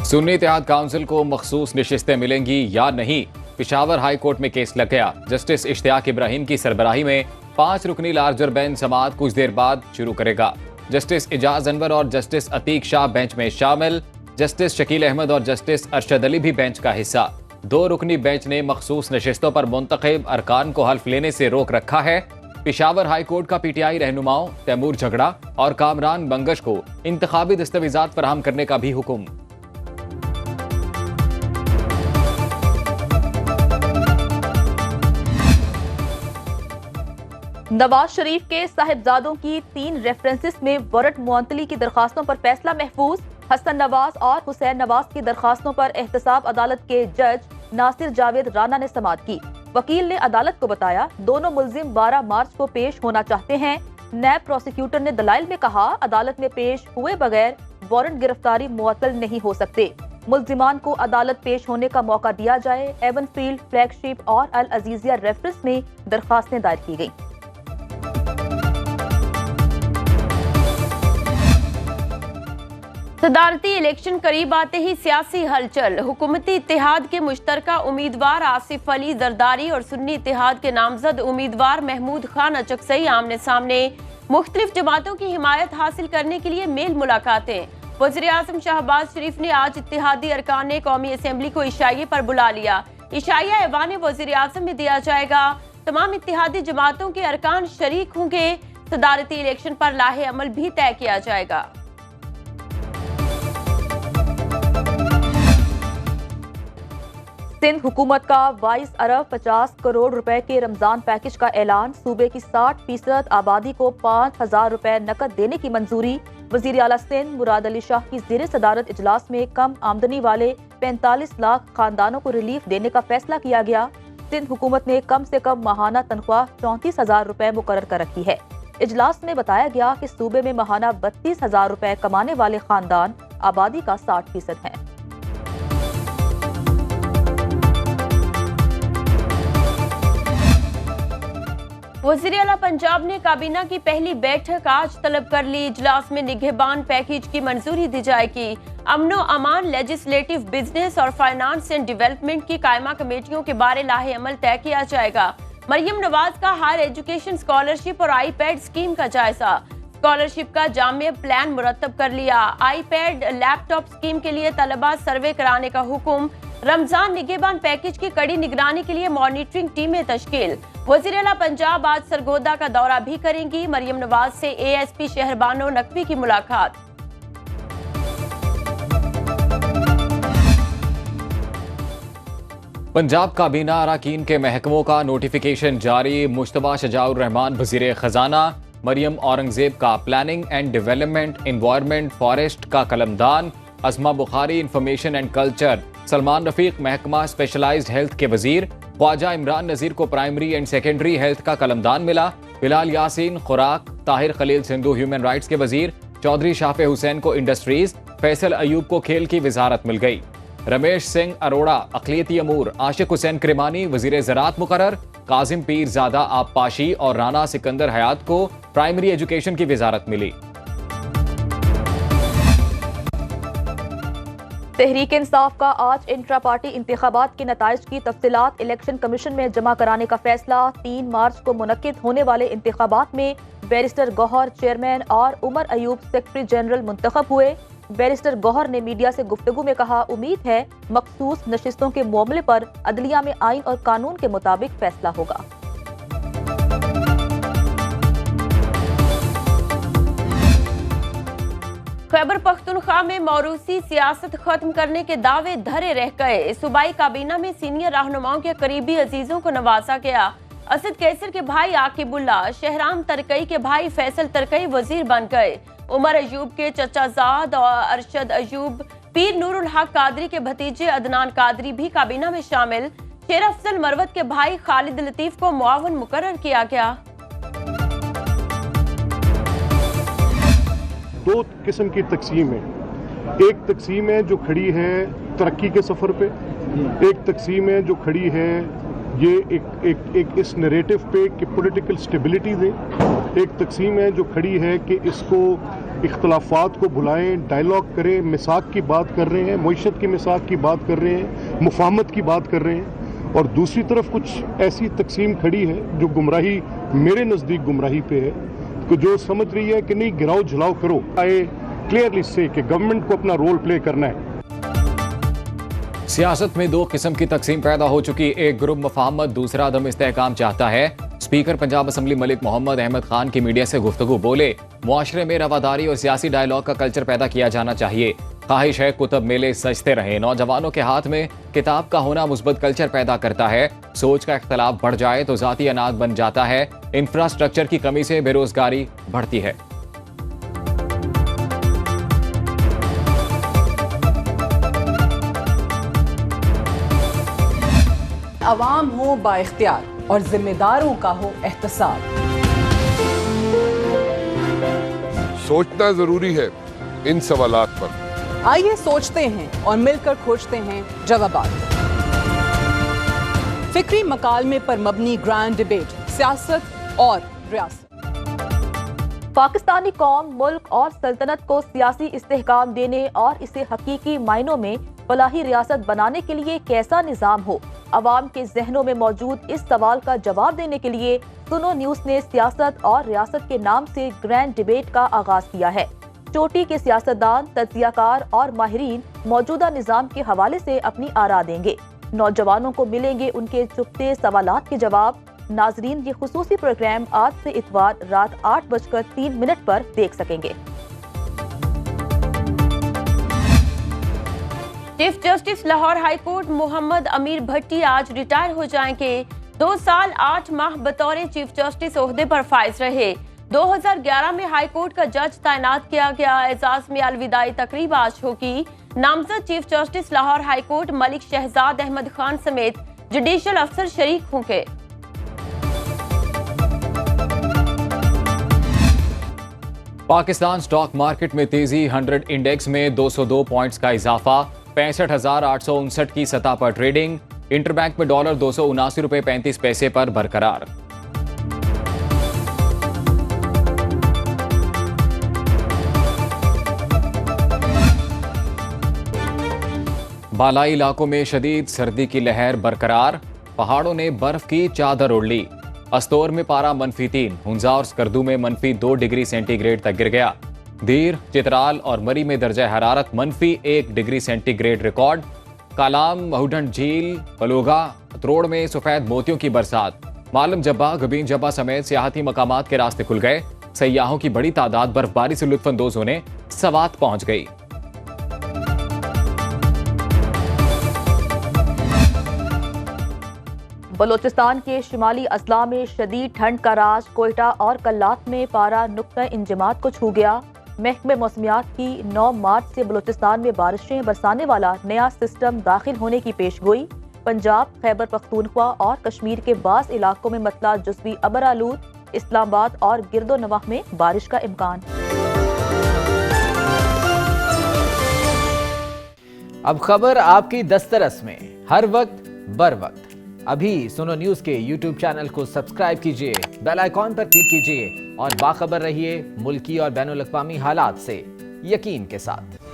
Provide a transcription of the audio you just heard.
सुन्नी इत्तेहाद council को मखसूस नशिस्तें मिलेंगी या नहीं, पेशावर हाई कोर्ट में केस लग गया। जस्टिस इश्तियाक इब्राहिम की सरबराही में 5 रुकनी लार्जर बेंच समाअत कुछ देर बाद शुरू करेगा। जस्टिस इजाज अनवर और जस्टिस अतीक शाह बेंच में शामिल। जस्टिस शकील अहमद और जस्टिस अरशद अली भी बेंच का हिस्सा। 2 रुकनी बेंच ने मखसूस नशिस्तों पर मुंतखब अरकान को हल्फ लेने से रोक रखा है। पेशावर हाई कोर्ट का पीटीआई रहनुमाओं तैमूर झगड़ा और कामरान बंगश को इंतखाबी दस्तावेजात फराहम करने का भी हुक्म। नवाज शरीफ के साहिबजादों की 3 रेफरेंसेस में वारंट मुअत्तली की दरखास्तों पर फैसला महफूज। हसन नवाज और हुसैन नवाज की दरखास्तों पर एहतसाब अदालत के जज नासिर जावेद राना ने समाअत की। वकील ने अदालत को बताया दोनों मुल्जिम 12 मार्च को पेश होना चाहते हैं। नैब प्रोसिक्यूटर ने दलाइल में कहा अदालत में पेश हुए बगैर वारंट गिरफ्तारी मुअत्तल नहीं हो सकते। मुल्जिमान को अदालत पेश होने का मौका दिया जाए। एवनफील्ड, फ्लैगशिप और अल अजीजिया रेफरेंस में दरखास्तें दायर की गई। सदारती इलेक्शन करीब आते ही सियासी हलचल। हुकूमती इत्तेहाद के मुश्तरका उम्मीदवार आसिफ अली जरदारी और सुन्नी इत्तेहाद के नामजद उम्मीदवार महमूद खान अचकसई आमने सामने। मुख्तलिफ जमातों की हिमायत हासिल करने के लिए मेल मुलाकातें। वज़ीर आज़म शहबाज शरीफ ने आज इत्तेहादी अरकान कौमी असम्बली को इशाइये पर बुला लिया। इशाइया ऐवान वज़ीर आज़म में दिया जाएगा। तमाम इत्तेहादी जमातों के अरकान शरीक होंगे। सदारती इलेक्शन पर लाहे अमल भी तय किया जाएगा। सिंध हुकूमत का 22 अरब 50 करोड़ रुपए के रमजान पैकेज का ऐलान। सूबे की 60% आबादी को 5,000 रुपए नकद देने की मंजूरी। वजीर आला सिंध मुराद अली शाह की ज़ेर सदारत इजलास में कम आमदनी वाले 45 लाख खानदानों को रिलीफ देने का फैसला किया गया। सिंध हुकूमत ने कम से कम माहाना तनख्वाह 34,000 रुपए मुकर्रर कर रखी है। इजलास में बताया गया कि सूबे में माहाना 32,000 रुपए कमाने वाले खानदान आबादी का 60% है। वज़ीर आला पंजाब ने काबीना की पहली बैठक आज तलब कर ली। इजलास में निगहबान पैकेज की मंजूरी दी जाएगी। अमनो अमान, लेजिस्लेटिव, बिजनेस और फाइनेंस एंड डेवलपमेंट की कायमा कमेटियों के बारे लाहे अमल तय किया जाएगा। मरियम नवाज का हायर एजुकेशन स्कॉलरशिप और आईपैड स्कीम का जायजा। स्कॉलरशिप का जामिया प्लान मुरतब कर लिया। आईपैड लैपटॉप स्कीम के लिए तलबा सर्वे कराने का हुक्म। रमजान निगहबान पैकेज की कड़ी निगरानी के लिए मॉनिटरिंग टीमें तश्कील। वज़ीर आला पंजाब आज सरगोदा का दौरा भी करेंगी। मरियम नवाज से एएसपी शहरबानो नकवी की मुलाकात। पंजाब काबीना अरकान के महकमों का नोटिफिकेशन जारी। मुश्तबा शजाउर रहमान वज़ीर खजाना, मरियम औरंगजेब का planning and development, environment, forest का कलमदान, Azma Bukhari information and culture, Salman Rafiq महकमा स्पेशलाइज्ड हेल्थ के वजीर, ख्वाजा इमरान नजीर को प्राइमरी एंड सेकेंडरी हेल्थ का कलमदान मिला। बिलाल यासीन खुराक, ताहिर खलील सिंधु ह्यूमन राइट्स के वजीर, चौधरी शाफे हुसैन को इंडस्ट्रीज, फैसल अयूब को खेल की वजारत मिल गई। रमेश सिंह अरोड़ा अक़लियती अमूर, आशिक हुसैन क्रिमानी वजीर ज़राअत मुकर्रर, काजिम पीरज़ादा आबपाशी और राना सिकंदर हयात को प्राइमरी एजुकेशन की वजारत मिली। तहरीक इंसाफ का आज इंट्रा पार्टी इंतखाबात के नताइज की तफसीलात इलेक्शन कमीशन में जमा कराने का फैसला। 3 मार्च को मुनक्किद होने वाले इंतखाबात में बैरिस्टर गौहर चेयरमैन और उमर अयूब सेक्रेटरी जनरल मुंतखब हुए। बैरिस्टर गौहर ने मीडिया से गुफ्तगू में कहा उम्मीद है मखसूस नशिस्तों के मामले पर अदलिया में आइन और कानून के मुताबिक फैसला होगा। खैबर पख्तूनख्वा में मौरूसी सियासत खत्म करने के दावे धरे रह गए। सूबाई काबीना में सीनियर रहनुमाओं के करीबी अजीजों को नवाजा गया। असद कैसर के भाई आकिबुल्ला, शहराम तरकई के भाई फैसल तरकई वजीर बन गए। उमर अयूब के चचाजाद और अरशद अयूब, पीर नूरुल हक कादरी के भतीजे अदनान कादरी भी काबीना में शामिल। शेर अफजल मरवत के भाई खालिद लतीफ को मुआवन मुकर्रर किया गया। 2 किस्म की तकसीम है। एक तकसीम है जो खड़ी है तरक्की के सफ़र पे, एक तकसीम है जो खड़ी है ये एक इस नरेटिव पे कि पॉलिटिकल स्टेबिलिटी दे, एक तकसीम है जो खड़ी है कि इसको इख्तलाफात को भुलाएं, डायलॉग करें, मिसाक की बात कर रहे हैं, मईशत की मिसाक की बात कर रहे हैं, मुफाहमत की बात कर रहे हैं। और दूसरी तरफ कुछ ऐसी तकसीम खड़ी है जो गुमराही, मेरे नज़दीक गुमराही पे है, कि जो समझ रही है कि नहीं गिराओ झुलाओ करो। आई क्लियरली से कि गवर्नमेंट को अपना रोल प्ले करना है। सियासत में दो किस्म की तकसीम पैदा हो चुकी। एक ग्रुप मुफाहमत, दूसरा अदम इस्तेहकाम चाहता है। स्पीकर पंजाब असम्बली मलिक मोहम्मद अहमद खान की मीडिया से गुफ्तगू बोले, मुआशरे में रवादारी और सियासी डायलॉग का कल्चर पैदा किया जाना चाहिए। ख्वाहिश है कुतुब मेले सजते रहे। नौजवानों के हाथ में किताब का होना मुस्बत कल्चर पैदा करता है। सोच का इख्तलाफ बढ़ जाए तो जाती अनाज बन जाता है। इंफ्रास्ट्रक्चर की कमी से बेरोजगारी बढ़ती है। अवाम हो बाइख्तियार और जिम्मेदारों का हो एहतसाब। सोचना जरूरी है इन सवालात पर। आइए सोचते हैं और मिलकर खोजते हैं जवाबात। फिक्री मकालमे पर मबनी ग्रैंड डिबेट, सियासत और रियासत। पाकिस्तानी कौम, मुल्क और सल्तनत को सियासी इस्तेहकाम देने और इसे हकीकी मायनों में फलाही रियासत बनाने के लिए कैसा निज़ाम हो, अवाम के जहनों में मौजूद इस सवाल का जवाब देने के लिए सुनो न्यूज़ ने सियासत और रियासत के नाम से ग्रैंड डिबेट का आगाज किया है। चोटी के सियासतदान, तज्जियाकार और माहिरीन मौजूदा निज़ाम के हवाले से अपनी आरा देंगे। नौजवानों को मिलेंगे उनके चुपते सवालात के जवाब। नाजरीन, ये खुसूसी प्रोग्राम आज से इतवार रात 8:03 पर देख सकेंगे। Chief justice Lahore high court Mohammad Amir Bhatti आज रिटायर हो जाएंगे। 2 साल 8 माह बतौर चीफ जस्टिस ओहदे पर फाइज रहे। 2011 में हाई कोर्ट का जज तैनात किया गया। एजाज में अलविदाई तकरीब आज होगी। नामजद chief justice Lahore high court Malik Shahzad Ahmad Khan समेत जुडिशियल अफसर शरीक होंगे। पाकिस्तान स्टॉक मार्केट में तेजी। 100 इंडेक्स में 202 पॉइंट्स का इजाफा। 65,859 की सतह पर ट्रेडिंग। इंटरबैंक में डॉलर 279.35 पर बरकरार। बालाई इलाकों में शदीद सर्दी की लहर बरकरार। पहाड़ों ने बर्फ की चादर ओढ़ ली। अस्तौर में पारा -3, हुंजा और स्कर्दू में -2 डिग्री सेंटीग्रेड तक गिर गया। दीर, चित्राल और मरी में दर्जा हरारत -1 डिग्री सेंटीग्रेड रिकॉर्ड। कालाम, महूढंड झील, पलोगा, त्रोड़ में सफेद मोतियों की बरसात। मालम जब्बा, गबीन जब्बा समेत सियाहती मकामात के रास्ते खुल गए। सयाहों की बड़ी तादाद बर्फबारी से लुत्फानंदोज होने सवात पहुंच गई। बलोचिस्तान के शिमाली अजला में शदीद ठंड का राज। कोयटा और कल्लात में पारा नुक्ता इंजमात को छू गया। महकमे मौसमियात की 9 मार्च से बलोचिस्तान में बारिशें बरसाने वाला नया सिस्टम दाखिल होने की पेशगोई। पंजाब, खैबर पख्तूनख्वा और कश्मीर के बाज़ इलाकों में मतला जुज़वी अबर आलूद। इस्लामाबाद और गिरदो नवाह में बारिश का इम्कान। अब खबर आपकी दस्तरस में, हर वक्त बर वक्त। अभी सुनो न्यूज़ के YouTube चैनल को सब्सक्राइब कीजिए, बेल आइकॉन पर क्लिक कीजिए और बाखबर रहिए मुल्की और बैनुल अक़वामी हालात से यकीन के साथ।